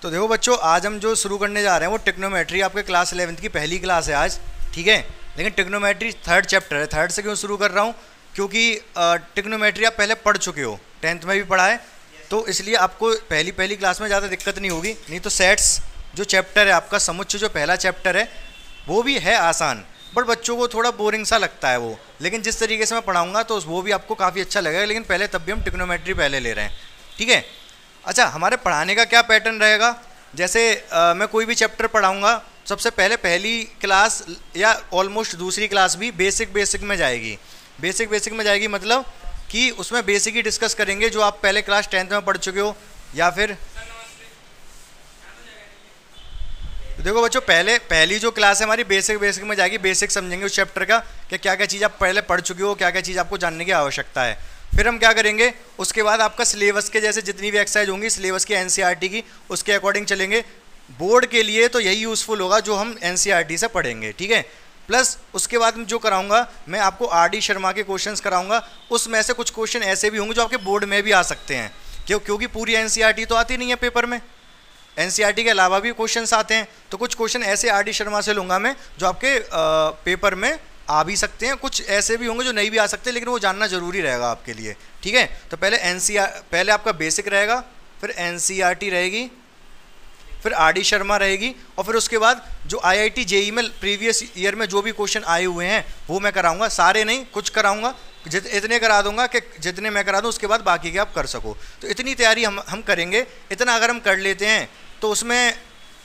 तो देखो बच्चों, आज हम जो शुरू करने जा रहे हैं वो ट्रिग्नोमेट्री, आपके क्लास 11th की पहली क्लास है आज, ठीक है। लेकिन ट्रिग्नोमेट्री थर्ड चैप्टर है। थर्ड से क्यों शुरू कर रहा हूँ? क्योंकि ट्रिग्नोमेट्री आप पहले पढ़ चुके हो, 10th में भी पढ़ा है, तो इसलिए आपको पहली क्लास में ज़्यादा दिक्कत नहीं होगी। नहीं तो सेट्स जो चैप्टर है आपका, समुच्चय जो पहला चैप्टर है वो भी है आसान, बट बच्चों को थोड़ा बोरिंग सा लगता है वो। लेकिन जिस तरीके से मैं पढ़ाऊँगा तो वो भी आपको काफ़ी अच्छा लगेगा। लेकिन पहले तब भी हम ट्रिग्नोमेट्री पहले ले रहे हैं, ठीक है। अच्छा, हमारे पढ़ाने का क्या पैटर्न रहेगा? जैसे मैं कोई भी चैप्टर पढ़ाऊंगा, सबसे पहले पहली क्लास या ऑलमोस्ट दूसरी क्लास भी बेसिक में जाएगी। बेसिक में जाएगी मतलब कि उसमें बेसिक ही डिस्कस करेंगे जो आप पहले क्लास 10th में पढ़ चुके हो। या फिर देखो बच्चों, पहली जो क्लास है हमारी बेसिक में जाएगी। बेसिक समझेंगे उस चैप्टर का कि क्या क्या चीज़ आप पहले पढ़ चुके हो, क्या क्या चीज़ आपको जानने की आवश्यकता है। फिर हम क्या करेंगे, उसके बाद आपका सिलेबस के जैसे जितनी भी एक्सरसाइज होंगी सिलेबस की एनसीईआरटी की, उसके अकॉर्डिंग चलेंगे। बोर्ड के लिए तो यही यूज़फुल होगा जो हम एनसीईआरटी से पढ़ेंगे, ठीक है। प्लस उसके बाद जो कराऊंगा मैं आपको आरडी शर्मा के क्वेश्चंस कराऊंगा। उसमें से कुछ क्वेश्चन ऐसे भी होंगे जो आपके बोर्ड में भी आ सकते हैं, क्योंकि पूरी एनसीईआरटी तो आती नहीं है पेपर में, एनसीईआरटी के अलावा भी क्वेश्चंस आते हैं। तो कुछ क्वेश्चन ऐसे आरडी शर्मा से लूँगा मैं जो आपके पेपर में आ भी सकते हैं, कुछ ऐसे भी होंगे जो नहीं भी आ सकते, लेकिन वो जानना जरूरी रहेगा आपके लिए, ठीक है। तो पहले आपका बेसिक रहेगा, फिर एनसीईआरटी रहेगी, फिर आरडी शर्मा रहेगी, और फिर उसके बाद जो आईआईटी जेईई में प्रीवियस ईयर में जो भी क्वेश्चन आए हुए हैं वो मैं कराऊंगा। सारे नहीं, कुछ कराऊंगा, इतने करा दूंगा कि जितने मैं करा दूं उसके बाद बाकी के आप कर सको। तो इतनी तैयारी हम करेंगे। इतना अगर हम कर लेते हैं तो उसमें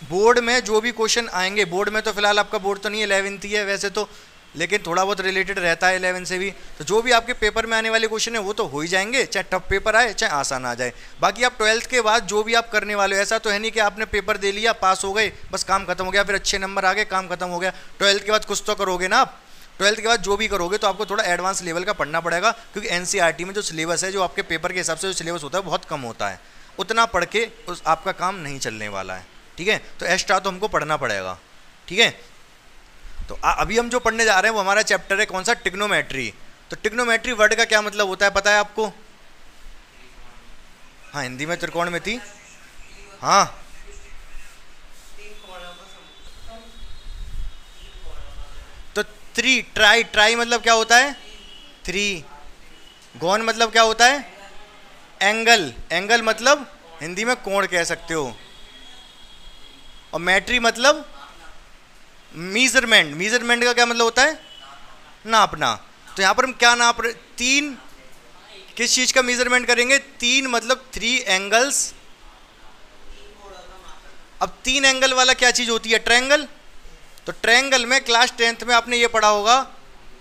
बोर्ड में जो भी क्वेश्चन आएंगे, बोर्ड में तो फिलहाल आपका बोर्ड तो नहीं है, 11th ही है वैसे तो, लेकिन थोड़ा बहुत रिलेटेड रहता है 11 से भी। तो जो भी आपके पेपर में आने वाले क्वेश्चन है वो तो हो ही जाएंगे, चाहे टफ पेपर आए चाहे आसान आ जाए। बाकी आप 12th के बाद जो भी आप करने वाले हो, ऐसा तो है नहीं कि आपने पेपर दे लिया, पास हो गए, बस काम खत्म हो गया, फिर अच्छे नंबर आ गए, काम खत्म हो गया। 12th के बाद कुछ तो करोगे ना आप। 12th के बाद जो भी करोगे तो आपको थोड़ा एडवांस लेवल का पढ़ना पड़ेगा, क्योंकि एनसीईआरटी में जो सिलेबस है, जो आपके पेपर के हिसाब से जो सिलेबस होता है बहुत कम होता है। उतना पढ़ के आपका काम नहीं चलने वाला है, ठीक है। तो एक्स्ट्रा तो हमको पढ़ना पड़ेगा, ठीक है। तो अभी हम जो पढ़ने जा रहे हैं वो हमारा चैप्टर है कौन सा? ट्रिग्नोमेट्री। तो ट्रिग्नोमेट्री वर्ड का क्या मतलब होता है पता है आपको? हाँ, हिंदी में त्रिकोणमिति। हाँ, तो ट्राई मतलब क्या होता है? 3। गौन मतलब क्या होता है? एंगल मतलब हिंदी में कोण कह सकते हो। और मैट्री मतलब मीजरमेंट का क्या मतलब होता है? नापना। तो यहाँ पर हम क्या नाप रहे? 3। किस चीज का मेजरमेंट करेंगे? 3 मतलब 3 एंगल्स। अब 3 एंगल वाला क्या चीज होती है? ट्रायंगल। तो ट्रायंगल में क्लास 10th में आपने ये पढ़ा होगा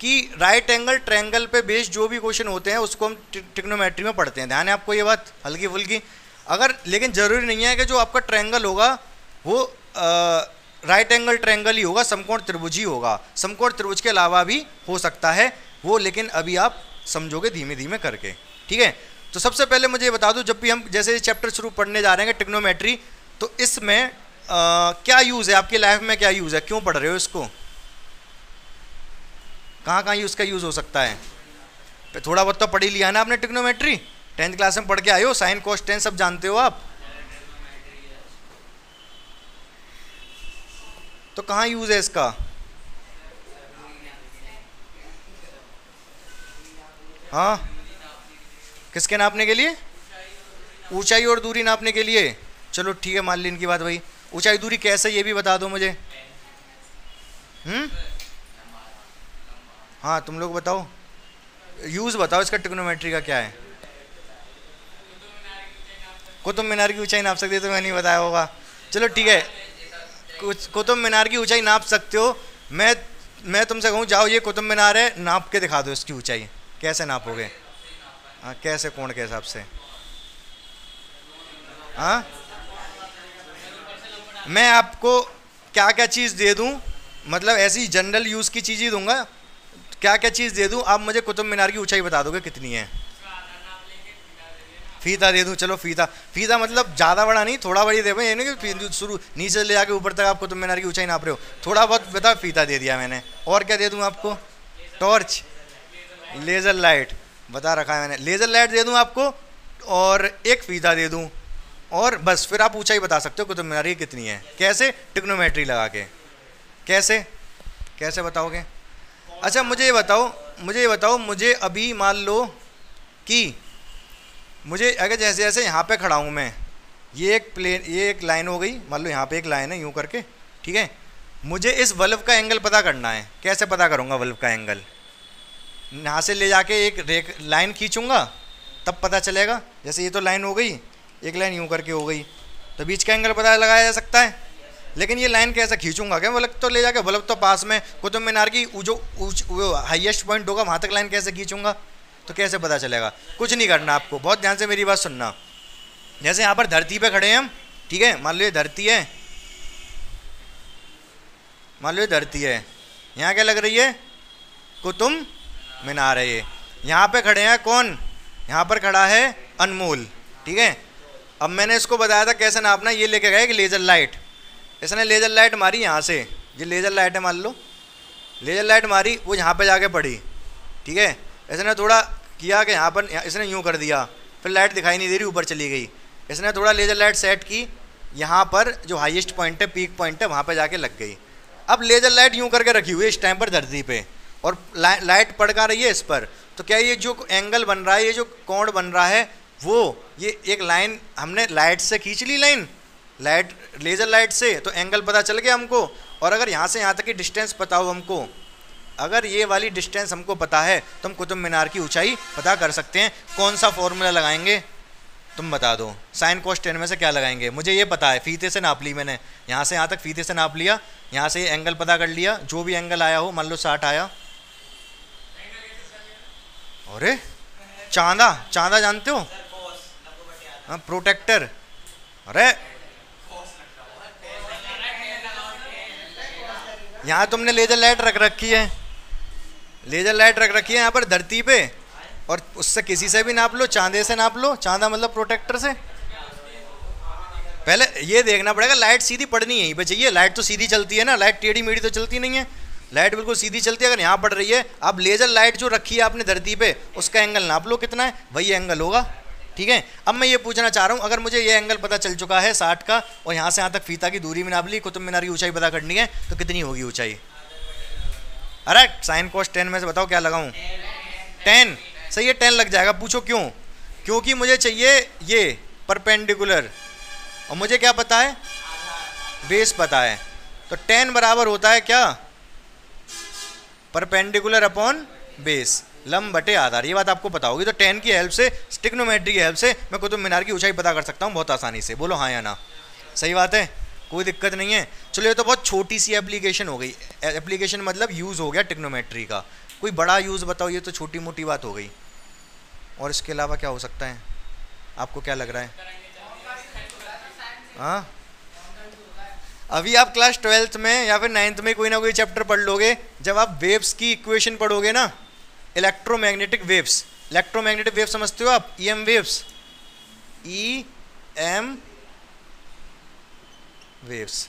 कि राइट एंगल ट्रायंगल पे बेस्ड जो भी क्वेश्चन होते हैं उसको हम ट्रिग्नोमेट्री में पढ़ते हैं। ध्यान है आपको ये बात? हल्की फुल्की अगर, लेकिन जरूरी नहीं है कि जो आपका ट्रायंगल होगा वो राइट एंगल ट्रायंगल ही होगा, समकोण त्रिभुज ही होगा। समकोण त्रिभुज के अलावा भी हो सकता है वो, लेकिन अभी आप समझोगे धीमे धीमे करके, ठीक है। तो सबसे पहले मुझे ये बता दूं, जब भी हम जैसे चैप्टर शुरू पढ़ने जा रहे हैं ट्रिग्नोमेट्री, तो इसमें क्या यूज़ है आपकी लाइफ में? क्या यूज़ है? क्यों पढ़ रहे हो इसको? कहाँ कहाँ इसका यूज़ हो सकता है? थोड़ा बहुत तो पढ़ ही लिया है ना आपने ट्रिग्नोमेट्री, 10th क्लास में पढ़ के आए हो, साइन कोस टेन सब जानते हो आप। तो कहाँ यूज़ है इसका? हाँ, किसके नापने के लिए? ऊंचाई और दूरी नापने के लिए। चलो ठीक है, मान ली इनकी बात भाई। ऊंचाई दूरी कैसे, ये भी बता दो मुझे। हाँ, तुम लोग बताओ, यूज़ बताओ इसका ट्रिग्नोमेट्री का क्या है? कुतुब मीनार की ऊंचाई नाप सकते हो? तो मैं नहीं बताया होगा। चलो ठीक है, कुतुब मीनार की ऊंचाई नाप सकते हो। मैं तुमसे कहूँ जाओ ये कुतुब मीनार है, नाप के दिखा दो इसकी ऊंचाई। कैसे नापोगे? हाँ, कैसे? कोण के हिसाब से? हाँ, मैं आपको क्या क्या चीज़ दे दूँ, मतलब ऐसी जनरल यूज़ की चीज़ ही दूंगा। क्या क्या चीज़ दे दूँ, आप मुझे कुतुब मीनार की ऊंचाई बता दोगे कितनी है? फीता दे दूँ? चलो फीता मतलब ज़्यादा बड़ा नहीं, थोड़ा बड़ी दे, ये नहीं कि शुरू नीचे से ले जाके ऊपर तक आप कुतुब मीनार की ऊंचाई नाप रहे हो। थोड़ा बहुत बता, फीता दे दिया मैंने। और क्या दे दूँ आपको? टॉर्च, लेज़र लाइट बता रखा है मैंने, लेज़र लाइट दे दूँ आपको, और एक फीता दे दूँ, और बस फिर आप ऊंचाई बता सकते हो कुतुब मीनार की कितनी है। कैसे? ट्रिग्नोमेट्री लगा के। कैसे कैसे बताओगे? अच्छा मुझे ये बताओ, मुझे अभी मान लो कि मुझे अगर जैसे जैसे यहाँ पे खड़ा हूँ मैं, ये एक लाइन हो गई, मान लो यहाँ पे एक लाइन है यूँ करके, ठीक है। मुझे इस वल्व का एंगल पता करना है। कैसे पता करूँगा वल्व का एंगल? यहाँ से ले जाके एक लाइन खींचूंगा तब पता चलेगा। जैसे ये तो लाइन हो गई, एक लाइन यूँ करके हो गई, तो बीच का एंगल पता लगाया जा सकता है। लेकिन ये लाइन कैसे खींचूंगा? क्या वल्व तो ले जाके, वल्व तो पास में, कुतुब मीनार की जो हाईएस्ट पॉइंट होगा वहाँ तक लाइन कैसे खींचूंगा? तो कैसे पता चलेगा? कुछ नहीं करना आपको, बहुत ध्यान से मेरी बात सुनना। जैसे यहाँ पर धरती पे खड़े हैं हम, ठीक है, मान लो ये धरती है, मान लो ये धरती है, यहाँ क्या लग रही है? कुतुब मीनार है ये। यहाँ पे खड़े हैं कौन? यहाँ पर खड़ा है अनमोल, ठीक है। अब मैंने इसको बताया था कैसे नापना, ये लेके गए कि लेज़र लाइट, इसने लेज़र लाइट मारी यहाँ से, ये लेज़र लाइट है मान लो, लेज़र लाइट मारी, वो यहाँ पे जाके पड़ी, ठीक है। इसने थोड़ा किया कि यहाँ पर, इसने यूँ कर दिया, फिर लाइट दिखाई नहीं दे रही, ऊपर चली गई। इसने थोड़ा लेज़र लाइट सेट की, यहाँ पर जो हाईएस्ट पॉइंट है, पीक पॉइंट है, वहाँ पर जाके लग गई। अब लेज़र लाइट यूँ करके रखी हुई है इस टाइम पर धरती पे, और लाइट पड़ का रही है इस पर, तो क्या ये जो एंगल बन रहा है, ये जो कोण बन रहा है, वो ये एक लाइन हमने लाइट से खींच ली, लाइट लेज़र लाइट से, तो एंगल पता चल गया हमको। और अगर यहाँ से यहाँ तक की डिस्टेंस पता हो हमको, अगर ये वाली डिस्टेंस हमको पता है तो हम कुतुब मीनार की ऊंचाई पता कर सकते हैं। कौन सा फॉर्मूला लगाएंगे? तुम बता दो। साइन कोस टेन में से क्या लगाएंगे? मुझे ये पता है, फीते से नाप ली मैंने, यहाँ से यहाँ तक फीते से नाप लिया, यहाँ से एंगल पता कर लिया, जो भी एंगल आया हो, मान लो 60 आया। अरे चांदा जानते हो? हाँ, प्रोटेक्टर। अरे यहाँ तुमने लेज़र लाइट रख रखी है, लेज़र लाइट रख रखी है यहाँ पर धरती पे, और उससे किसी से भी नाप लो, चांदे से नाप लो, चांदा मतलब प्रोटेक्टर से। पहले ये देखना पड़ेगा लाइट सीधी पड़नी है यहीं पे चाहिए। लाइट तो सीधी चलती है ना, लाइट टेढ़ी मेढ़ी तो चलती नहीं है, लाइट बिल्कुल सीधी चलती है। अगर यहाँ पड़ रही है, अब लेज़र लाइट जो रखी है आपने धरती पे, उसका एंगल नाप लो कितना है, वही एंगल होगा, ठीक है। अब मैं ये पूछना चाह रहा हूँ, अगर मुझे ये एंगल पता चल चुका है 60 का, और यहाँ से यहाँ तक फीता की दूरी में नाप ली, कुतुब मीनार की ऊंचाई पता करनी है, तो कितनी होगी ऊंचाई? अरे साइन कोस 10 में से बताओ क्या लगाऊं? 10। सही है, 10 लग जाएगा। पूछो क्यों? क्योंकि मुझे चाहिए ये परपेंडिकुलर, और मुझे क्या पता है? बेस पता है। तो 10 बराबर होता है क्या? परपेंडिकुलर अपॉन बेस, लंब बटे आधार। ये बात आपको पता होगी। तो 10 की हेल्प से, ट्रिग्नोमेट्री की हेल्प से मैं कुतुब मीनार की ऊंचाई पता कर सकता हूँ बहुत आसानी से। बोलो हाँ या ना? सही बात है, कोई दिक्कत नहीं है। चलो ये तो बहुत छोटी सी एप्लीकेशन हो गई, एप्लीकेशन मतलब यूज़ हो गया ट्रिग्नोमेट्री का। कोई बड़ा यूज़ बताओ, ये तो छोटी मोटी बात हो गई। और इसके अलावा क्या हो सकता है? आपको क्या लग रहा है? हाँ, अभी आप क्लास 12th में या फिर 9th में कोई ना कोई चैप्टर पढ़ लोगे, जब आप वेव्स की इक्वेशन पढ़ोगे ना, इलेक्ट्रोमैग्नेटिक वेव्स। इलेक्ट्रोमैग्नेटिक वेव समझते हो आप? EM waves, EM waves,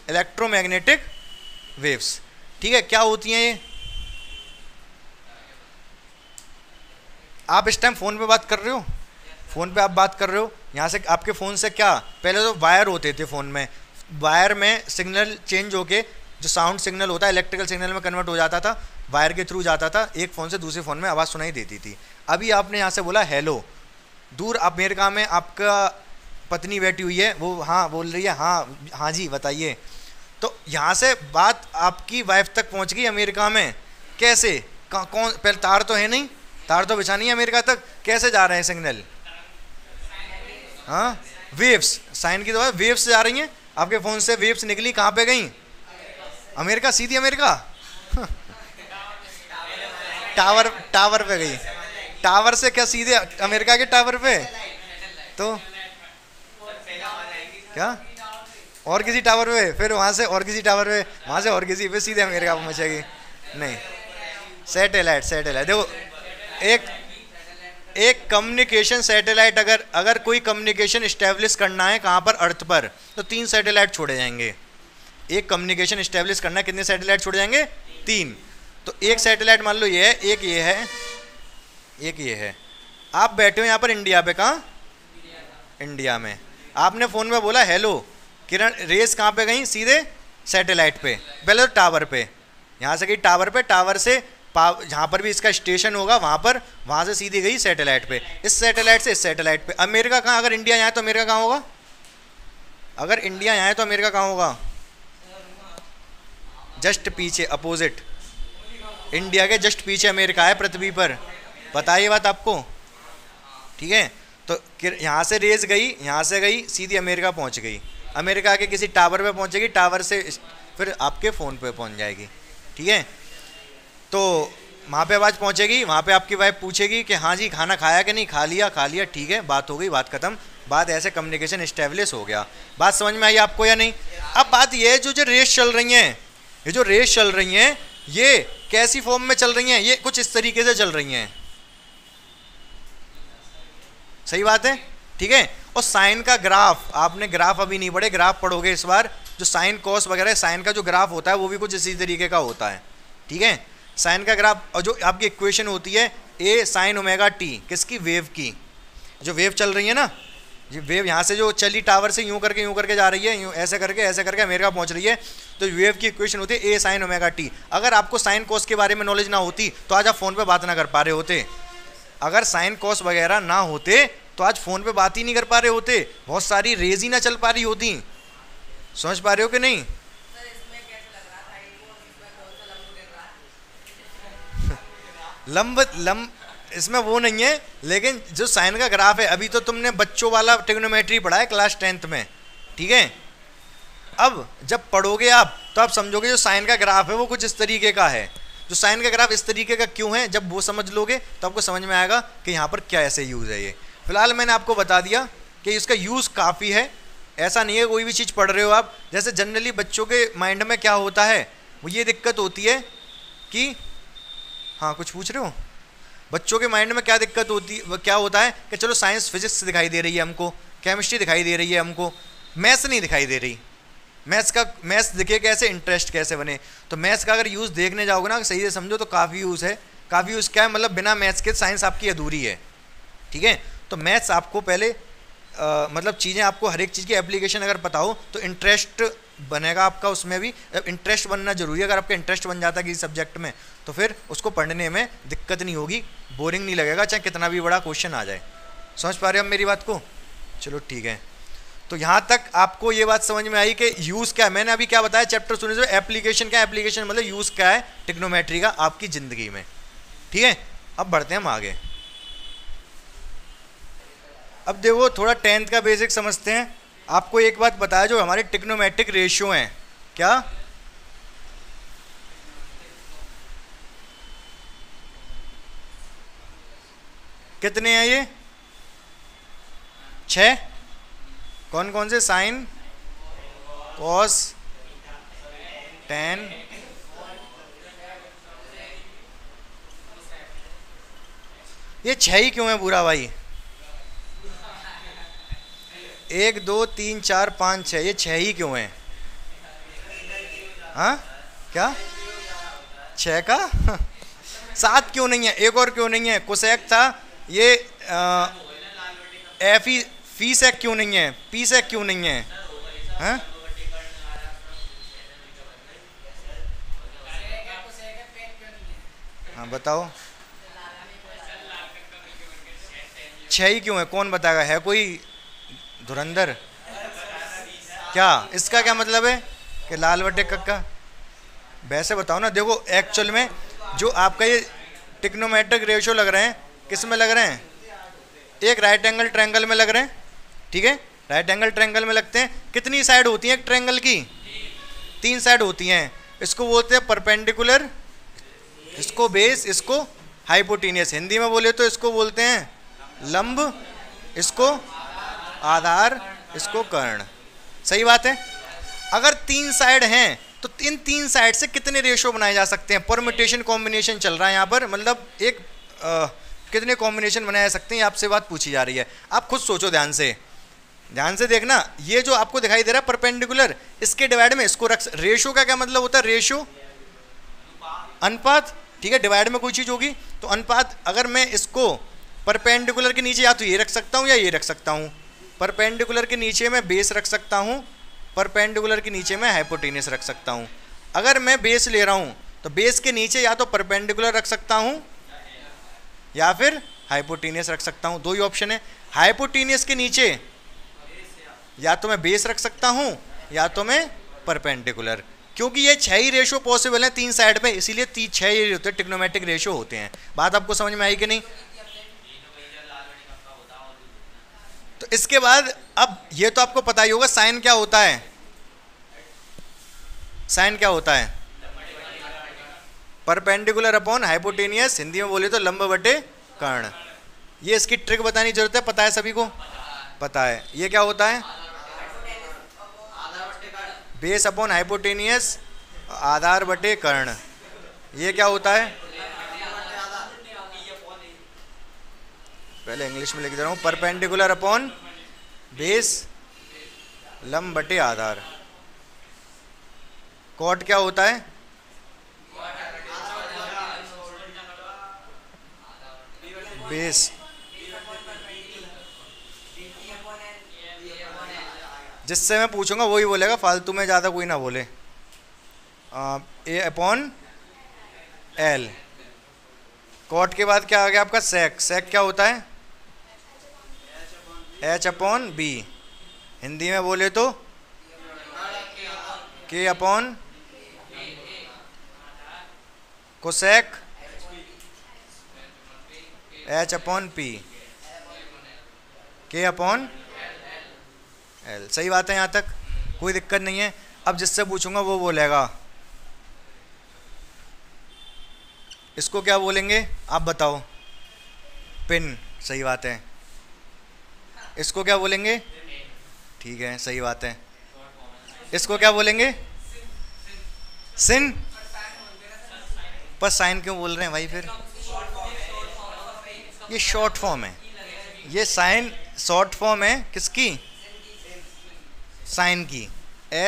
electromagnetic waves, ठीक है। क्या होती हैं ये? आप इस टाइम फ़ोन पे बात कर रहे हो, फ़ोन पे आप बात कर रहे हो, यहाँ से आपके फ़ोन से क्या, पहले तो वायर होते थे फ़ोन में, वायर में सिग्नल चेंज होके जो साउंड सिग्नल होता है इलेक्ट्रिकल सिग्नल में कन्वर्ट हो जाता था, वायर के थ्रू जाता था, एक फ़ोन से दूसरे फ़ोन में आवाज़ सुनाई देती थी। अभी आपने यहाँ से बोला हेलो, दूर अमेरिका में आपका पत्नी बैठी हुई है, वो हाँ बोल रही है, हाँ हाँ जी बताइए, तो यहाँ से बात आपकी वाइफ तक पहुँच गई अमेरिका में। कैसे? कौन? पहले तार तो है नहीं, तार तो बिछा नहीं है अमेरिका तक, कैसे जा रहे हैं सिग्नल? हाँ, वेव्स, साइन की दवा वेव्स से जा रही हैं। आपके फ़ोन से वेव्स निकली, कहाँ पे गई? अमेरिका, सीधी अमेरिका। टावर पे गई, टावर से क्या सीधे अमेरिका के टावर पे? तो क्या और किसी टावर पे, फिर वहाँ से और किसी टावर पे, वहाँ से और किसी पे, सीधे अमेरिका में पहुँचेगी? नहीं, सैटेलाइट। देखो, एक कम्युनिकेशन सैटेलाइट, अगर कोई कम्युनिकेशन इस्टेब्लिश करना है कहाँ पर? अर्थ पर, तो 3 सैटेलाइट छोड़े जाएंगे। एक कम्युनिकेशन इस्टेब्लिश करना है, कितने सैटेलाइट छोड़े जाएंगे? 3। तो एक सैटेलाइट मान लो ये है, एक ये है, एक ये है। आप बैठे हो यहाँ पर इंडिया पे, कहाँ? इंडिया में। आपने फ़ोन में बोला हेलो, किरण रेस कहाँ पे गई? सीधे सैटेलाइट पे, पहले तो टावर पे, यहाँ से गई टावर पे, टावर से जहाँ पर भी इसका स्टेशन होगा वहाँ पर, वहाँ से सीधी गई सैटेलाइट पे, इस सैटेलाइट से इस सैटेलाइट पे। अमेरिका कहाँ? अगर इंडिया यहाँ है तो अमेरिका कहाँ होगा? अगर इंडिया यहाँ है तो अमेरिका कहाँ होगा? जस्ट पीछे, अपोजिट। इंडिया के जस्ट पीछे अमेरिका है पृथ्वी पर, बताइए बात आपको, ठीक है। तो यहाँ से रेस गई, यहाँ से गई सीधी अमेरिका पहुँच गई, अमेरिका के किसी टावर पे पहुँचेगी, टावर से फिर आपके फ़ोन पे पहुँच जाएगी, ठीक है। तो वहाँ पे आवाज़ पहुँचेगी, वहाँ पे आपकी वाइफ पूछेगी कि हाँ जी खाना खाया कि नहीं? खा लिया, खा लिया, ठीक है, बात हो गई, बात खत्म। बात ऐसे कम्युनिकेशन इस्टेब्लिश हो गया। बात समझ में आई आपको या नहीं? अब बात ये है जो रेस चल रही हैं, ये जो रेस चल रही हैं ये कैसी फॉर्म में चल रही हैं? ये कुछ इस तरीके से चल रही हैं, सही बात है, ठीक है। और साइन का ग्राफ, आपने ग्राफ अभी नहीं पढ़े, ग्राफ पढ़ोगे इस बार। जो साइन कॉस वगैरह साइन का जो ग्राफ होता है वो भी कुछ इसी तरीके का होता है, ठीक है। साइन का ग्राफ, और जो आपकी इक्वेशन होती है ए साइन ओमेगा टी, किसकी? वेव की। जो वेव चल रही है ना, ये वेव यहाँ से जो चली टावर से यूँ करके जा रही है, यूँ ऐसे करके अमेरिका पहुँच रही है, तो वेव की इक्वेशन होती है ए साइन ओमेगा टी। अगर आपको साइन कॉस के बारे में नॉलेज ना होती तो आज आप फ़ोन पे बात ना कर पा रहे होते। अगर साइन कॉस वगैरह ना होते तो आज फ़ोन पे बात ही नहीं कर पा रहे होते, बहुत सारी रेज ही ना चल पा रही होती। समझ पा रहे हो कि नहीं? लंब इसमें वो नहीं है, लेकिन जो साइन का ग्राफ है, अभी तो तुमने बच्चों वाला ट्रिग्नोमेट्री पढ़ा है क्लास 10th में, ठीक है। अब जब पढ़ोगे आप तो आप समझोगे जो साइन का ग्राफ है वो कुछ इस तरीके का है। जो साइन का ग्राफ इस तरीके का क्यों है, जब वो समझ लोगे तो आपको समझ में आएगा कि यहाँ पर क्या ऐसे यूज़ है। ये फिलहाल मैंने आपको बता दिया कि इसका यूज़ काफ़ी है। ऐसा नहीं है कोई भी चीज़ पढ़ रहे हो आप, जैसे जनरली बच्चों के माइंड में क्या होता है, वो ये दिक्कत होती है कि, हाँ कुछ पूछ रहे हो? बच्चों के माइंड में क्या दिक्कत होती है, क्या होता है कि चलो साइंस फिजिक्स दिखाई दे रही है हमको, केमिस्ट्री दिखाई दे रही है हमको, मैथ्स नहीं दिखाई दे रही। मैथ्स दिखे कैसे, इंटरेस्ट कैसे बने? तो मैथ्स का अगर यूज़ देखने जाओगे ना, सही से समझो तो काफ़ी यूज़ है। काफ़ी यूज़ क्या है, मतलब बिना मैथ्स के साइंस आपकी अधूरी है, ठीक है। तो मैथ्स आपको पहले मतलब चीज़ें, आपको हर एक चीज़ की एप्लीकेशन अगर पता हो तो इंटरेस्ट बनेगा आपका उसमें भी। इंटरेस्ट बनना जरूरी है। अगर आपका इंटरेस्ट बन जाता है किसी सब्जेक्ट में तो फिर उसको पढ़ने में दिक्कत नहीं होगी, बोरिंग नहीं लगेगा, चाहे कितना भी बड़ा क्वेश्चन आ जाए। समझ पा रहे हो आप मेरी बात को? चलो ठीक है। तो यहाँ तक आपको ये बात समझ में आई कि यूज़ क्या है। मैंने अभी क्या बताया चैप्टर सुनने से, एप्लीकेशन क्या है, एप्लीकेशन मतलब यूज़ क्या है ट्रिग्नोमेट्री का आपकी ज़िंदगी में, ठीक है। अब बढ़ते हैं हम आगे। अब देखो थोड़ा 10th का बेसिक समझते हैं। आपको एक बात बताया, जो हमारे ट्रिग्नोमेट्रिक रेशियो हैं, क्या कितने हैं ये? 6। कौन कौन से? साइन, कॉस, टेन, ये 6 ही क्यों है बुरा भाई? 1 2 3 4 5 6, ये 6 ही क्यों है? हाँ क्या 6 का 7 क्यों नहीं है? एक और क्यों नहीं है? कोसेक था ये, एफ ई फी सेक क्यों नहीं है? पी सेक क्यों नहीं है? हाँ हाँ बताओ 6 ही क्यों है? कौन बताएगा? है कोई धुरंधर? क्या इसका क्या मतलब है कि लाल बटे कक्का? वैसे बताओ ना। देखो एक्चुअल में जो आपका ये ट्रिग्नोमेट्रिक रेशियो लग रहे हैं, किस में लग रहे हैं? एक राइट एंगल ट्रायंगल में लग रहे हैं, ठीक है। राइट एंगल ट्रायंगल में लगते हैं। कितनी साइड होती हैं एक ट्रायंगल की? 3 साइड होती हैं। इसको बोलते हैं परपेंडिकुलर, इसको बेस, इसको हाइपोटेनियस। हिंदी में बोले तो इसको बोलते हैं लंब, इसको आधार, इसको कर्ण। सही बात है। अगर 3 साइड हैं तो इन 3 साइड से कितने रेशो बनाए जा सकते हैं? परम्यूटेशन कॉम्बिनेशन चल रहा है यहाँ पर, मतलब एक कितने कॉम्बिनेशन बनाए जा सकते हैं, आपसे बात पूछी जा रही है। आप खुद सोचो ध्यान से देखना। ये जो आपको दिखाई दे रहा है परपेंडिकुलर, इसके डिवाइड में इसको रख। रेशो का क्या मतलब होता है? रेशो अनुपात, ठीक है। डिवाइड में कोई चीज़ होगी तो अनुपात। अगर मैं इसको परपेंडिकुलर के नीचे या तो ये रख सकता हूँ या ये रख सकता हूँ। परपेंडिकुलर के नीचे मैं बेस रख सकता हूँ, परपेंडिकुलर के नीचे मैं हाइपोटेनियस रख सकता हूँ। अगर मैं बेस ले रहा हूँ तो बेस के नीचे या तो परपेंडिकुलर रख सकता हूँ या फिर हाइपोटेनियस रख सकता हूँ, दो ही ऑप्शन है। हाइपोटेनियस के नीचे या तो मैं बेस रख सकता हूँ या तो मैं परपेंडिकुलर, क्योंकि ये 6 ही रेशो पॉसिबल हैं 3 साइड पे, इसीलिए 6 ही होते हैं, ट्रिग्नोमेट्रिक रेशो होते हैं। बात आपको समझ में आई कि नहीं? तो इसके बाद अब ये तो आपको पता ही होगा साइन क्या होता है। साइन क्या होता है? परपेंडिकुलर अपॉन हाइपोटेनियस, हिंदी में बोले तो लंब बटे कर्ण। ये इसकी ट्रिक बताने की जरूरत है, पता है सभी को? पता है। ये क्या होता है? बेस अपॉन हाइपोटेनियस, आधार बटे कर्ण। ये क्या होता है? पहले इंग्लिश में लिख दे रहा हूँ, परपेंडिकुलर अपॉन बेस लंब बटे आधार। कॉट क्या होता है? बेस जिससे मैं पूछूंगा वही बोलेगा, फालतू में ज़्यादा कोई ना बोले। ए अपॉन एल। कॉट के बाद क्या आ गया आपका? सेक। सेक क्या होता है? H upon B. हिंदी में बोले तो के upon cosec H upon P, के अपॉन एल। सही बात है, यहाँ तक कोई दिक्कत नहीं है। अब जिससे पूछूंगा वो बोलेगा। इसको क्या बोलेंगे आप बताओ? पिन। सही बात है। इसको क्या बोलेंगे? ठीक है, सही बात है। इसको क्या बोलेंगे? सिन। पर साइन क्यों बोल रहे हैं भाई? फिर ये शॉर्ट फॉर्म है, ये साइन शॉर्ट फॉर्म है किसकी? साइन की।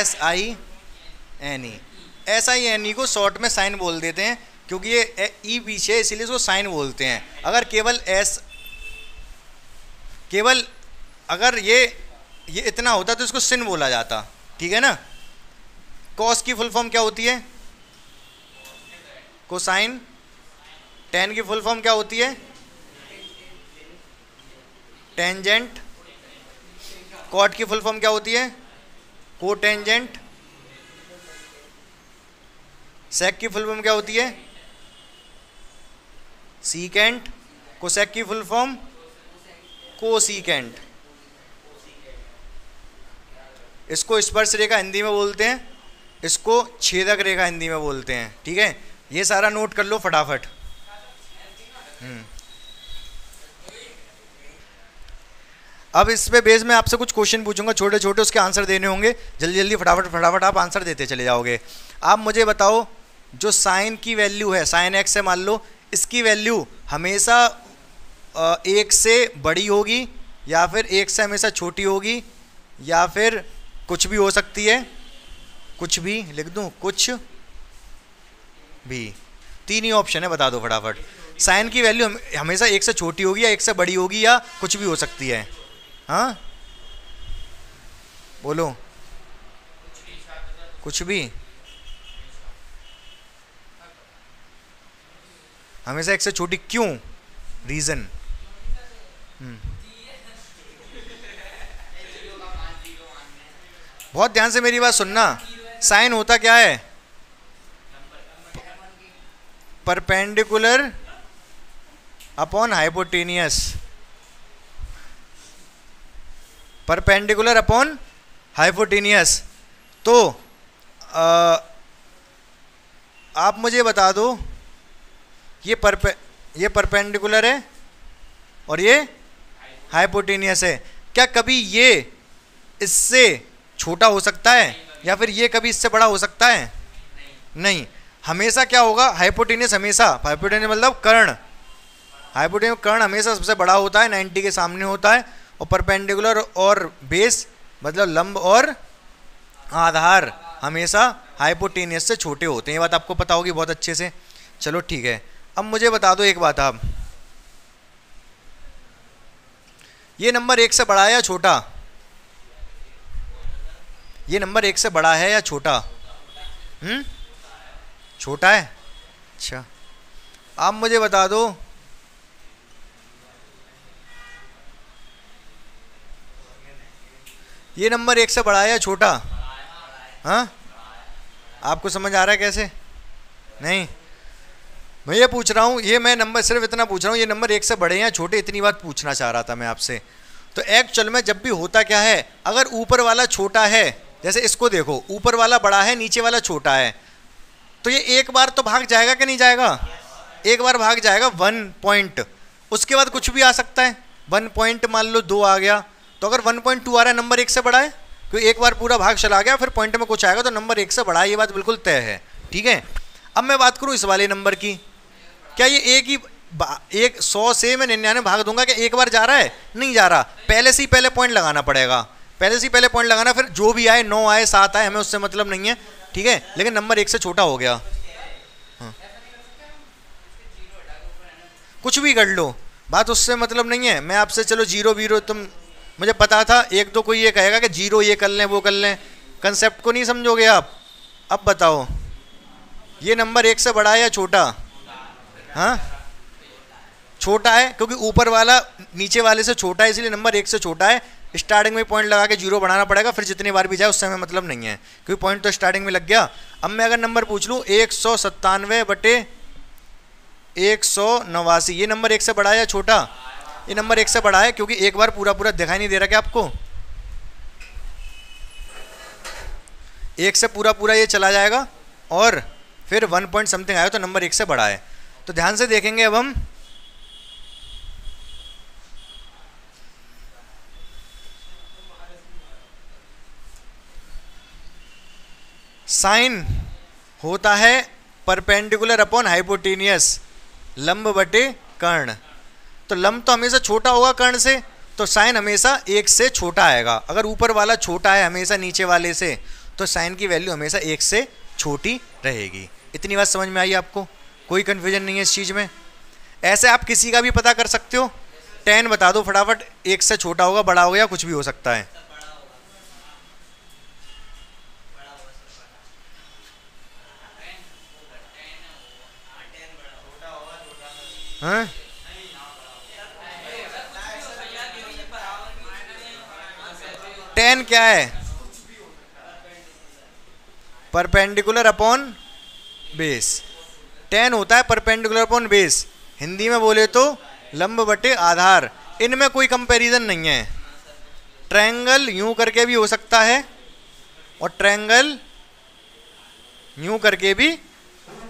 SINE। SINE को शॉर्ट में साइन बोल देते हैं, क्योंकि ये ई पीछे इसीलिए इसको साइन बोलते हैं। अगर केवल अगर ये इतना होता तो इसको सिन बोला जाता। ठीक है ना? कॉस की फुल फॉर्म क्या होती है? कोसाइन। टेन की फुल फॉर्म क्या होती है? टेंजेंट। कॉट की फुल फॉर्म क्या होती है? कोटेंजेंट। सेक की फुल फॉर्म क्या होती है? सीकेंट। कोसेक की फुल फॉर्म? कोसीकेंट। इसको स्पर्श रेखा हिंदी में बोलते हैं, इसको छेदक रेखा हिंदी में बोलते हैं। ठीक है, ये सारा नोट कर लो फटाफट। अब इस पे बेस में आपसे कुछ क्वेश्चन पूछूंगा छोटे छोटे, उसके आंसर देने होंगे। जल्दी जल्दी फटाफट आप आंसर देते चले जाओगे। आप मुझे बताओ, जो साइन की वैल्यू है, साइन एक्स है मान लो, इसकी वैल्यू हमेशा 1 से बड़ी होगी या फिर 1 से हमेशा छोटी होगी या फिर कुछ भी हो सकती है? कुछ भी लिख दूं? कुछ भी। 3 ही ऑप्शन है, बता दो फटाफट। साइन की वैल्यू हमेशा 1 से छोटी होगी या 1 से बड़ी होगी या कुछ भी हो सकती है? हाँ बोलो। कुछ भी। हमेशा 1 से छोटी क्यों? रीजन? बहुत ध्यान से मेरी बात सुनना। साइन होता क्या है? Perpendicular upon hypotenuse. Perpendicular upon hypotenuse. तो आप मुझे बता दो, ये परपेंडिकुलर है और ये हाइपोटेनियस है। क्या कभी ये इससे छोटा हो सकता है या फिर ये कभी इससे बड़ा हो सकता है? नहीं। हमेशा क्या होगा? हाइपोटेनियस हमेशा, हाइपोटेनियस मतलब कर्ण, हाइपोटेनियस कर्ण हमेशा सबसे बड़ा होता है, 90 के सामने होता है। और परपेंडिकुलर और बेस मतलब लंब और आधार हमेशा हाइपोटेनियस से छोटे होते हैं। ये बात आपको पता होगी बहुत अच्छे से। चलो ठीक है, अब मुझे बता दो एक बात आप, ये नंबर 1 से बड़ा है या छोटा? ये नंबर 1 से बड़ा है या छोटा? छोटा है। अच्छा, आप मुझे बता दो, ये नंबर 1 से बड़ा है या छोटा? हाँ, आपको समझ आ रहा है कैसे? नहीं, मैं ये पूछ रहा हूँ, ये मैं नंबर सिर्फ इतना पूछ रहा हूँ, ये नंबर 1 से बड़े हैं या छोटे, इतनी बात पूछना चाह रहा था मैं आपसे। तो एक्चुअल में जब भी होता क्या है, अगर ऊपर वाला छोटा है, जैसे इसको देखो, ऊपर वाला बड़ा है, नीचे वाला छोटा है, तो ये एक बार तो भाग जाएगा कि नहीं जाएगा? एक बार भाग जाएगा 1 पॉइंट, उसके बाद कुछ भी आ सकता है। 1 पॉइंट मान लो 2 आ गया, तो अगर 1.2 आ रहा है नंबर 1 से बड़ा है, क्योंकि एक बार पूरा भाग चला गया, फिर पॉइंट में कुछ आएगा तो नंबर 1 से बड़ा है, ये बात बिल्कुल तय है। ठीक है, अब मैं बात करूँ इस वाले नंबर की, क्या ये एक ही 100 से मैं 99 भाग दूंगा, क्या एक बार जा रहा है? नहीं जा रहा, पहले से ही पहले पॉइंट लगाना पड़ेगा, पहले से ही पहले पॉइंट लगाना, फिर जो भी आए 9 आए 7 आए हमें उससे मतलब नहीं है। ठीक है, लेकिन नंबर 1 से छोटा हो गया। हाँ, कुछ भी कर लो, बात उससे मतलब नहीं है। मैं आपसे चलो 0 0 तुम, मुझे पता था एक दो कोई ये कहेगा कि 0 ये कर लें वो कर लें, कंसेप्ट को नहीं समझोगे आप। अब बताओ, ये नंबर 1 से बड़ा है या छोटा? हाँ, छोटा है, क्योंकि ऊपर वाला नीचे वाले से छोटा है, इसलिए नंबर 1 से छोटा है। स्टार्टिंग में पॉइंट लगा के 0 बढ़ाना पड़ेगा, फिर जितनी बार भी जाए उससे हमें मतलब नहीं है, क्योंकि पॉइंट तो स्टार्टिंग में लग गया। अब मैं अगर नंबर पूछ लूँ 197/189, ये नंबर 1 से बड़ा है या छोटा? ये नंबर 1 से बड़ा है, क्योंकि एक बार पूरा पूरा दिखाई नहीं दे रहा क्या आपको? 1 से पूरा पूरा ये चला जाएगा और फिर 1 पॉइंट समथिंग आया, तो नंबर 1 से बड़ा है। तो ध्यान से देखेंगे अब हम, साइन होता है परपेंडिकुलर अपॉन हाइपोटेनियस, लंब बटे कर्ण। तो लंब तो हमेशा छोटा होगा कर्ण से, तो साइन हमेशा 1 से छोटा आएगा। अगर ऊपर वाला छोटा है हमेशा नीचे वाले से, तो साइन की वैल्यू हमेशा 1 से छोटी रहेगी। इतनी बात समझ में आई आपको? कोई कन्फ्यूजन नहीं है इस चीज़ में। ऐसे आप किसी का भी पता कर सकते हो, tan बता दो फटाफट, 1 से छोटा होगा, बड़ा होगा, या कुछ भी हो सकता है। हाँ, tan क्या है? Perpendicular upon base. tan होता है परपेंडिकुलर अपॉन बेस, हिंदी में बोले तो लंब बटे आधार। इनमें कोई कंपैरिजन नहीं है। ट्रायंगल यूं करके भी हो सकता है और ट्रायंगल यूं करके भी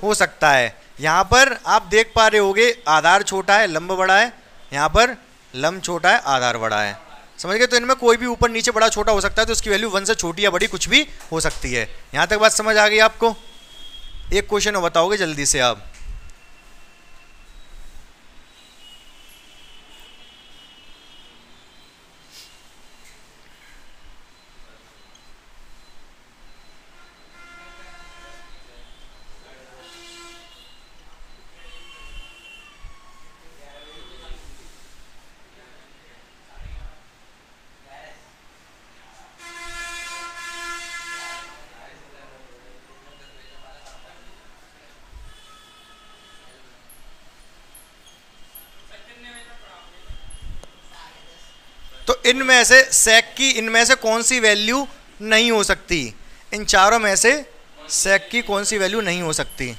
हो सकता है। यहाँ पर आप देख पा रहे होगे, आधार छोटा है लंब बड़ा है, यहाँ पर लंब छोटा है आधार बड़ा है। समझ गए? तो इनमें कोई भी ऊपर नीचे बड़ा छोटा हो सकता है, तो उसकी वैल्यू 1 से छोटी या बड़ी कुछ भी हो सकती है। यहाँ तक बात समझ आ गई आपको? एक क्वेश्चन बताओगे जल्दी से आप? तो इनमें से सेक की, इनमें से कौन सी वैल्यू नहीं हो सकती? इन चारों में से सेक की कौन सी वैल्यू नहीं हो सकती?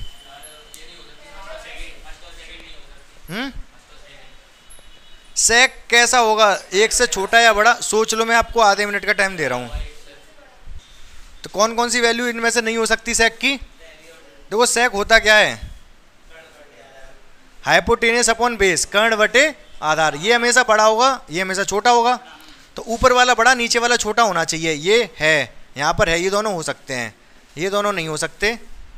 सेक कैसा होगा? 1 से छोटा या बड़ा? सोच लो, मैं आपको आधे मिनट का टाइम दे रहा हूं। तो कौन कौन सी वैल्यू इनमें से नहीं हो सकती सेक की? देखो, सेक होता क्या है? हाइपोटेनियस अपॉन बेस, कर्ण बटे आधार। ये हमेशा बड़ा होगा, ये हमेशा छोटा होगा। तो ऊपर वाला बड़ा, नीचे वाला छोटा होना चाहिए। ये है, यहाँ पर है, ये दोनों हो सकते हैं। ये दोनों नहीं हो सकते।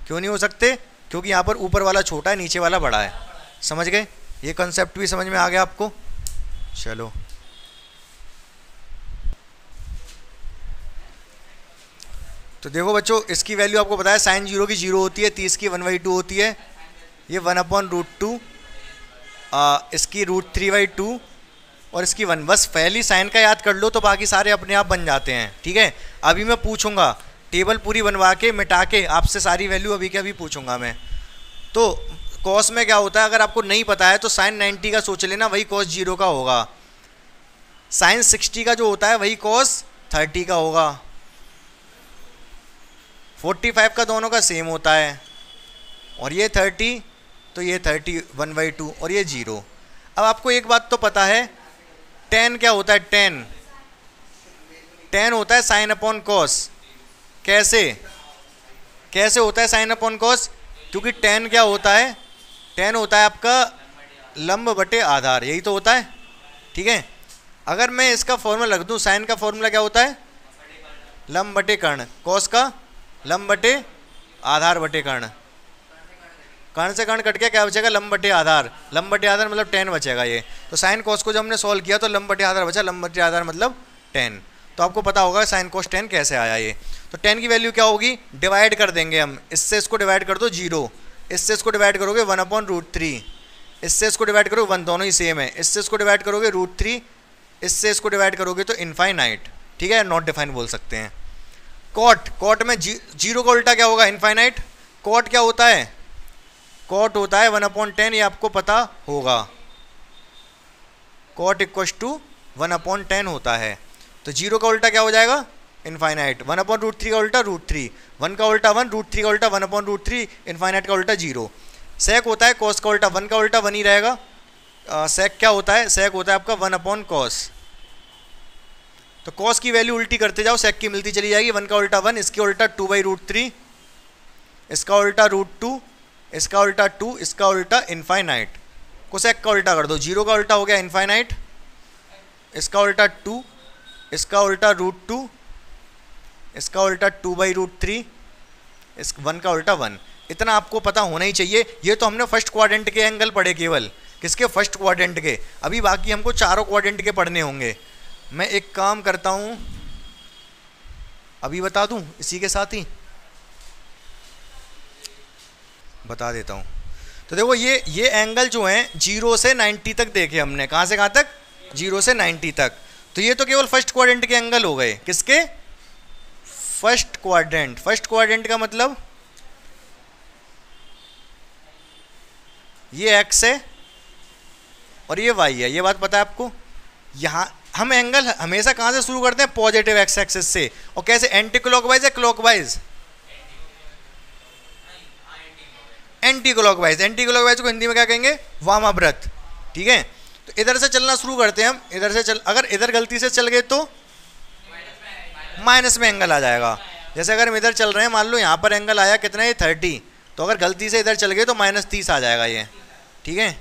क्यों नहीं हो सकते? क्योंकि यहाँ पर ऊपर वाला छोटा है, नीचे वाला बड़ा है। समझ गए? ये कंसेप्ट भी समझ में आ गया आपको? चलो, तो देखो बच्चों, इसकी वैल्यू आपको पता है, साइन 0 की 0 होती है, 30 की 1/2 होती है। ये 1/√2, इसकी √3/2, और इसकी 1, बस पहली साइन का याद कर लो तो बाकी सारे अपने आप बन जाते हैं। ठीक है, अभी मैं पूछूंगा टेबल पूरी बनवा के मिटा के आपसे सारी वैल्यू अभी के अभी पूछूंगा मैं। तो कॉस में क्या होता है, अगर आपको नहीं पता है तो साइन 90 का सोच लेना, वही कॉस 0 का होगा। साइन 60 का जो होता है वही कॉस 30 का होगा। 45 का दोनों का सेम होता है, और ये 30 तो ये 30 1/2 और ये 0। अब आपको एक बात तो पता है, tan क्या होता है, tan होता है साइन अपॉन कॉस। कैसे होता है साइन अपॉन कॉस, क्योंकि tan क्या होता है, tan होता है आपका लंब बटे आधार, यही तो होता है। ठीक है, अगर मैं इसका फॉर्मूला रख दूं, साइन का फॉर्मूला क्या होता है, लंब बटे कर्ण, कॉस का लंब बटे आधार बटे कर्ण, कर्ण से कर्ण कट के क्या बचेगा, लंब बटे आधार, लंब बटे आधार मतलब tan बचेगा ये। तो साइन कॉस को जब हमने सॉल्व किया तो लंब बटे आधार बचा, लंब बटे आधार मतलब tan। तो आपको पता होगा साइन कॉस tan कैसे आया ये। तो tan की वैल्यू क्या होगी, डिवाइड कर देंगे हम, इससे इसको डिवाइड कर दो 0, इससे इसको डिवाइड करोगे 1/√3, इससे इसको डिवाइड करोगे 1, दोनों ही सेम है, इससे इसको डिवाइड करोगे √3, इससे इसको डिवाइड करोगे तो इनफाइनाइट। ठीक है, नॉट डिफाइन बोल सकते हैं। कॉट में 0 का उल्टा क्या होगा, इनफाइनाइट। कॉट क्या होता है, कॉट होता है 1/10, ये आपको पता होगा, कॉट इक्वल्स टू 1/10 होता है। तो 0 का उल्टा क्या हो जाएगा, इनफाइनाइट। 1/√3 का उल्टा √3, 1 का उल्टा 1, √3 का उल्टा 1/√3, इनफाइनाइट का उल्टा 0। सेक होता है कॉस का उल्टा, 1 का उल्टा 1 ही रहेगा। सेक क्या होता है, सेक होता है आपका 1/cos। तो कॉस की वैल्यू उल्टी करते जाओ, सेक की मिलती चली जाएगी। 1 का उल्टा 1, इसकी उल्टा 2/√3, इसका उल्टा √2, इसका उल्टा 2, इसका उल्टा इनफाइनाइट। कोसेक का उल्टा कर दो, 0 का उल्टा हो गया इनफाइनाइट, इसका उल्टा 2, इसका उल्टा √2, इसका उल्टा 2/√3, इस 1 का उल्टा 1। इतना आपको पता होना ही चाहिए। ये तो हमने फर्स्ट क्वाड्रेंट के एंगल पढ़े, केवल किसके, फर्स्ट क्वाड्रेंट के। अभी बाकी हमको चारों क्वाड्रेंट के पढ़ने होंगे। मैं एक काम करता हूँ, अभी बता दूँ, इसी के साथ ही बता देता हूँ। तो देखो ये एंगल जो है 0 से 90 तक देखे हमने, कहाँ से कहाँ तक, 0 से 90 तक। तो ये तो केवल फर्स्ट क्वाड्रेंट के एंगल हो गए, किसके, फर्स्ट क्वाड्रेंट। फर्स्ट क्वाड्रेंट का मतलब ये x है और ये y है, ये बात पता है आपको। यहाँ हम एंगल हमेशा कहाँ से शुरू करते हैं, पॉजिटिव x एक्सिस से। और कैसे, एंटी क्लॉकवाइज या clockwise, anti clockwise. Anti clockwise को हिंदी में क्या कहेंगे, वामाव्रत। ठीक है, तो इधर से चलना शुरू करते हैं हम, इधर से चल, अगर इधर गलती से चल गए तो माइनस में एंगल आ जाएगा। जैसे अगर हम इधर चल रहे हैं, मान लो यहाँ पर एंगल आया कितना है, 30, तो अगर गलती से इधर चल गए तो -30 आ जाएगा ये। ठीक है,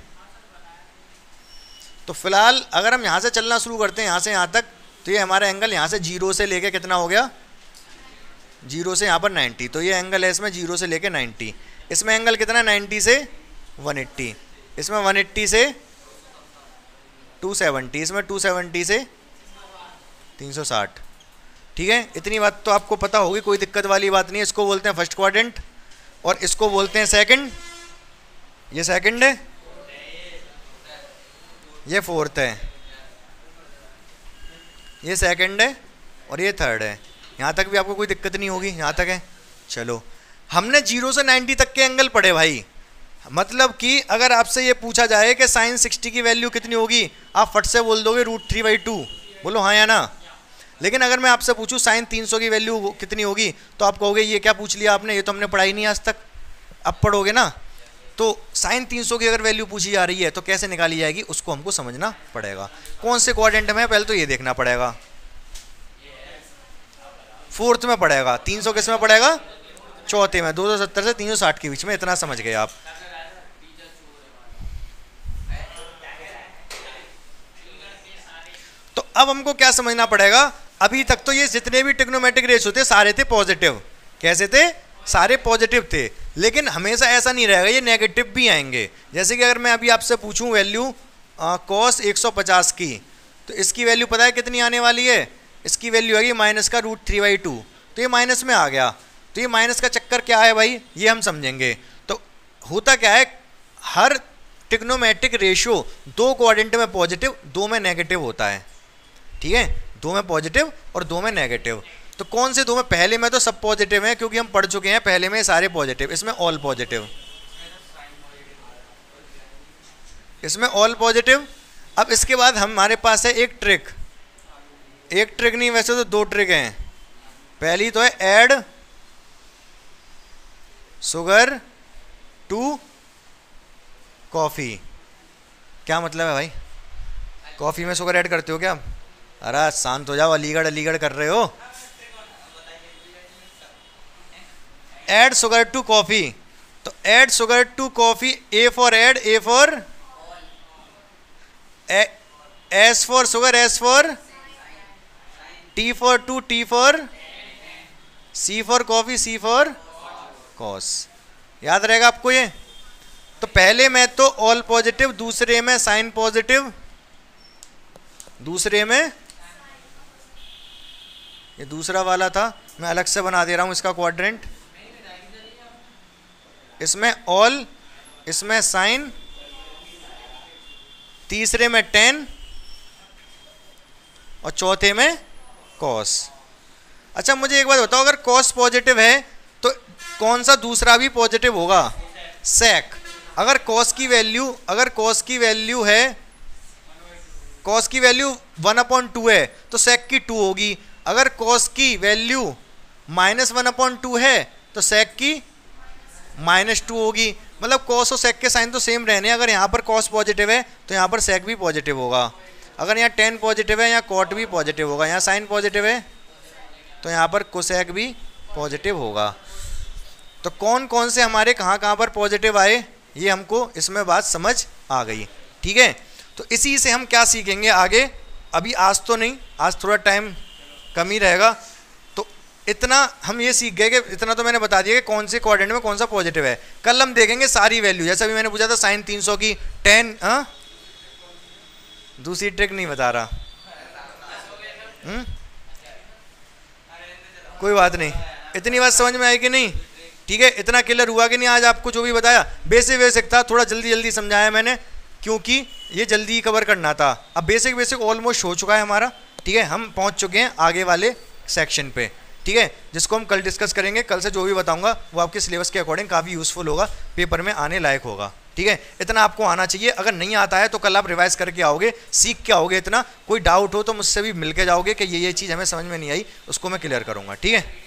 तो फिलहाल अगर हम यहाँ से चलना शुरू करते हैं, यहाँ से यहाँ तक, तो ये हमारा एंगल यहाँ से 0 से लेके कितना हो गया, 0 से यहाँ पर 90। तो ये एंगल है इसमें 0 से लेके 90। इसमें एंगल कितना है, 90 से 180, इसमें 180 से 270, इसमें 270 से 360। ठीक है, इतनी बात तो आपको पता होगी, कोई दिक्कत वाली बात नहीं है। इसको बोलते हैं फर्स्ट क्वाड्रेंट और इसको बोलते हैं सेकंड। ये सेकंड है, ये फोर्थ है, ये सेकंड है और ये थर्ड है। यहाँ तक भी आपको कोई दिक्कत नहीं होगी, यहाँ तक है। चलो, हमने 0 से 90 तक के एंगल पढ़े भाई। मतलब कि अगर आपसे ये पूछा जाए कि साइन 60 की वैल्यू कितनी होगी, आप फट से बोल दोगे √3/2, बोलो हाँ या ना। लेकिन अगर मैं आपसे पूछूं साइन 300 की वैल्यू कितनी होगी, तो आप कहोगे ये क्या पूछ लिया आपने, ये तो हमने पढ़ाई नहीं आज तक। अब पढ़ोगे ना, तो साइन 300 की अगर वैल्यू पूछी जा रही है तो कैसे निकाली जाएगी, उसको हमको समझना पड़ेगा। कौन से क्वाड्रेंट में है पहले तो ये देखना पड़ेगा। फोर्थ में पड़ेगा, 300 किस में पड़ेगा, चौथे में, 270 से 360 के बीच में। इतना समझ गए आप। तो अब हमको क्या समझना पड़ेगा, अभी तक तो ये जितने भी ट्रिग्नोमेट्रिक रेशियो थे सारे थे पॉजिटिव। कैसे थे, सारे पॉजिटिव थे। लेकिन हमेशा ऐसा नहीं रहेगा, ये नेगेटिव भी आएंगे। जैसे कि अगर मैं अभी आपसे पूछूं वैल्यू cos 150 की, तो इसकी वैल्यू पता है कितनी आने वाली है, इसकी वैल्यू आएगी माइनस का √3/2। तो ये माइनस में आ गया। तो ये माइनस का चक्कर क्या है भाई, ये हम समझेंगे। तो होता क्या है, हर ट्रिग्नोमेट्रिक रेशियो दो क्वाड्रेंट में पॉजिटिव, दो में नेगेटिव होता है, ठीक है, दो में पॉजिटिव और दो में नेगेटिव। तो कौन से दो में? पहले में तो सब पॉजिटिव हैं क्योंकि हम पढ़ चुके हैं पहले में सारे पॉजिटिव, इसमें ऑल पॉजिटिव, इसमें ऑल पॉजिटिव। अब इसके बाद हमारे पास है एक ट्रिक, एक ट्रिक नहीं वैसे तो दो ट्रिक हैं। पहली तो है ऐड शुगर टू कॉफ़ी। क्या मतलब है भाई? कॉफ़ी में शुगर ऐड करते हो क्या? अरे शांत हो जाओ, अलीगढ़ अलीगढ़ कर रहे हो। ऐड शुगर टू कॉफ़ी, तो add sugar to coffee, A for add, A for, S for sugar, S for, T for to, T for, C for coffee, C for cos. याद रहेगा आपको ये? तो पहले में तो ऑल पॉजिटिव, दूसरे में साइन पॉजिटिव, दूसरे में ये दूसरा वाला था, मैं अलग से बना दे रहा हूं इसका क्वाड्रेंट। इसमें ऑल, इसमें साइन, तीसरे में 10 और चौथे में कॉस। अच्छा मुझे एक बात बताओ, अगर कॉस पॉजिटिव है तो कौन सा दूसरा भी पॉजिटिव होगा? सेक। अगर कॉस की वैल्यू, अगर कॉस की वैल्यू है, कॉस की वैल्यू 1/2 है तो सेक की 2 होगी। अगर कॉस की वैल्यू -1/2 है तो सेक की -2 होगी। मतलब कॉस और सेक के साइन तो सेम रहने। अगर यहाँ पर कॉस पॉजिटिव है तो यहाँ पर सेक भी पॉजिटिव होगा। अगर यहाँ 10 पॉजिटिव है, यहाँ कॉट भी पॉजिटिव होगा। यहाँ साइन पॉजिटिव है तो यहाँ पर कोसेक भी पॉजिटिव होगा। तो कौन कौन से हमारे कहाँ कहाँ पर पॉजिटिव आए, ये हमको इसमें बात समझ आ गई। ठीक है, तो इसी से हम क्या सीखेंगे आगे। अभी आज तो नहीं, आज थोड़ा टाइम कम ही रहेगा। तो इतना हम ये सीख गए कि इतना तो मैंने बता दिया कि कौन से क्वाड्रेंट में कौन सा पॉजिटिव है। कल हम देखेंगे सारी वैल्यू, जैसे अभी मैंने पूछा था साइन 300 की 10। दूसरी ट्रिक नहीं बता रहा। कोई बात नहीं, इतनी बात समझ में आई कि नहीं? ठीक है, इतना क्लियर हुआ कि नहीं? आज आपको जो भी बताया बेसिक बेसिक था, थोड़ा जल्दी जल्दी समझाया मैंने क्योंकि ये जल्दी कवर करना था। अब बेसिक बेसिक ऑलमोस्ट हो चुका है हमारा। ठीक है, हम पहुंच चुके हैं आगे वाले सेक्शन पे। ठीक है, जिसको हम कल डिस्कस करेंगे। कल से जो भी बताऊंगा वो आपके सिलेबस के अकॉर्डिंग काफ़ी यूज़फुल होगा, पेपर में आने लायक होगा। ठीक है, इतना आपको आना चाहिए। अगर नहीं आता है तो कल आप रिवाइज करके आओगे, सीख के आओगे। इतना कोई डाउट हो तो मुझसे भी मिल के जाओगे कि ये चीज़ हमें समझ में नहीं आई, उसको मैं क्लियर करूँगा। ठीक है।